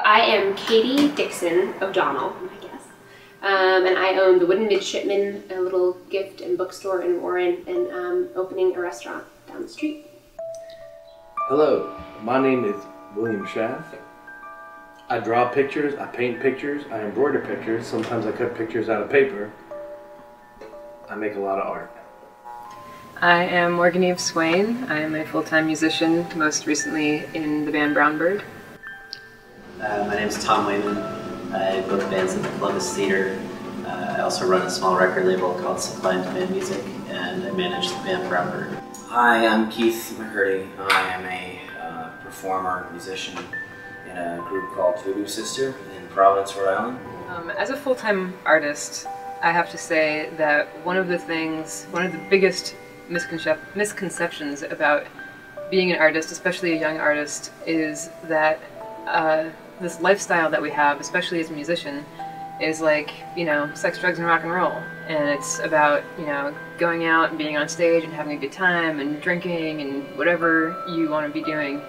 I am Katie Dickson O'Donnell, I guess, and I own the Wooden Midshipman, a little gift and bookstore in Warren, and opening a restaurant down the street. Hello, my name is Will Schaff. I draw pictures, I paint pictures, I embroider pictures, sometimes I cut pictures out of paper. I make a lot of art. I am MorganEve Swain. I am a full-time musician, most recently in the band Brown Bird. My name is Tom Weyman. I book bands at the Columbus Theater. I also run a small record label called Supply and Demand Music, and I manage the band Brown Bird. Hi, I'm Keith McCurdy. I am a performer, musician in a group called Voodoo Sister in Providence, Rhode Island. As a full-time artist, I have to say that one of the biggest misconceptions about being an artist, especially a young artist, is that this lifestyle that we have, especially as a musician, is like, you know, sex, drugs, and rock and roll. And it's about, you know, going out and being on stage and having a good time and drinking and whatever you want to be doing.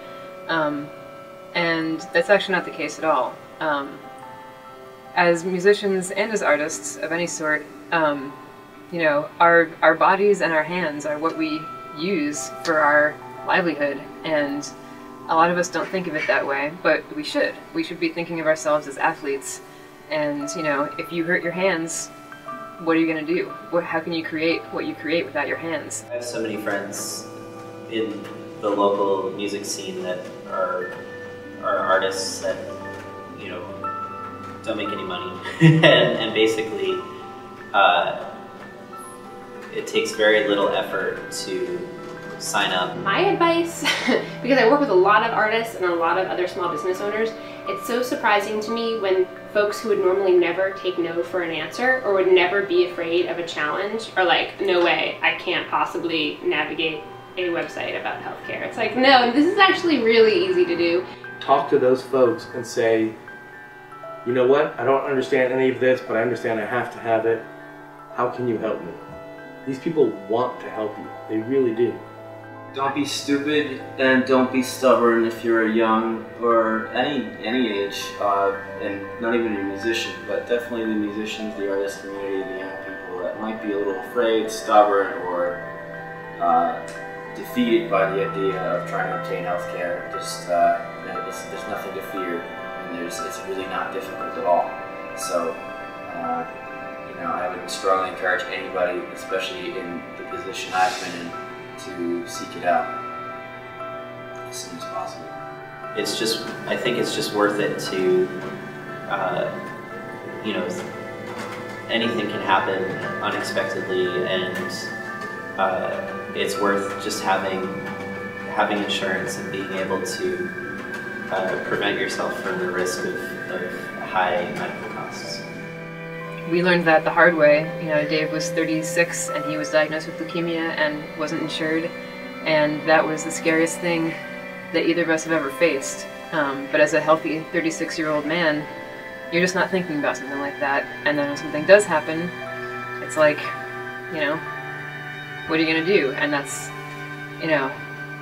And that's actually not the case at all. As musicians and as artists of any sort, you know, our bodies and our hands are what we use for our livelihood, and a lot of us don't think of it that way, but we should. We should be thinking of ourselves as athletes, and, you know, if you hurt your hands, what are you going to do? How can you create what you create without your hands? I have so many friends in the local music scene that are artists that, you know, don't make any money, and basically it takes very little effort to sign up. My advice, because I work with a lot of artists and a lot of other small business owners, it's so surprising to me when folks who would normally never take no for an answer or would never be afraid of a challenge are like, no way, I can't possibly navigate a website about healthcare. It's like, no, this is actually really easy to do. Talk to those folks and say, you know what, I don't understand any of this, but I understand I have to have it. How can you help me? These people want to help you. They really do. Don't be stupid, and don't be stubborn if you're young or any age, and not even a musician, but definitely the musicians, the artist community, the young people that might be a little afraid, stubborn, or defeated by the idea of trying to obtain health care. Just there's nothing to fear, and it's really not difficult at all. So you know, I would strongly encourage anybody, especially in the position I've been in, to seek it out as soon as possible. It's just, I think it's just worth it to, you know, anything can happen unexpectedly, and it's worth just having insurance and being able to prevent yourself from the risk of high medical costs. We learned that the hard way. You know, Dave was 36 and he was diagnosed with leukemia and wasn't insured, and that was the scariest thing that either of us have ever faced. But as a healthy 36-year-old man, you're just not thinking about something like that, and then when something does happen, it's like, you know, what are you going to do? And that's, you know,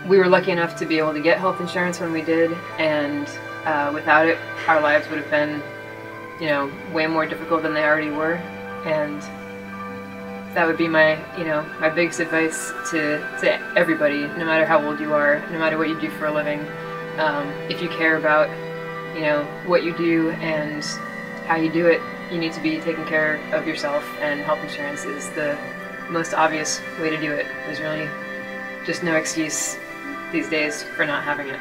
we were lucky enough to be able to get health insurance when we did, and without it, our lives would have been, you know, way more difficult than they already were. And that would be my, you know, my biggest advice to everybody, no matter how old you are, no matter what you do for a living. If you care about, you know, what you do and how you do it, you need to be taking care of yourself, and health insurance is the most obvious way to do it. There's really just no excuse these days for not having it.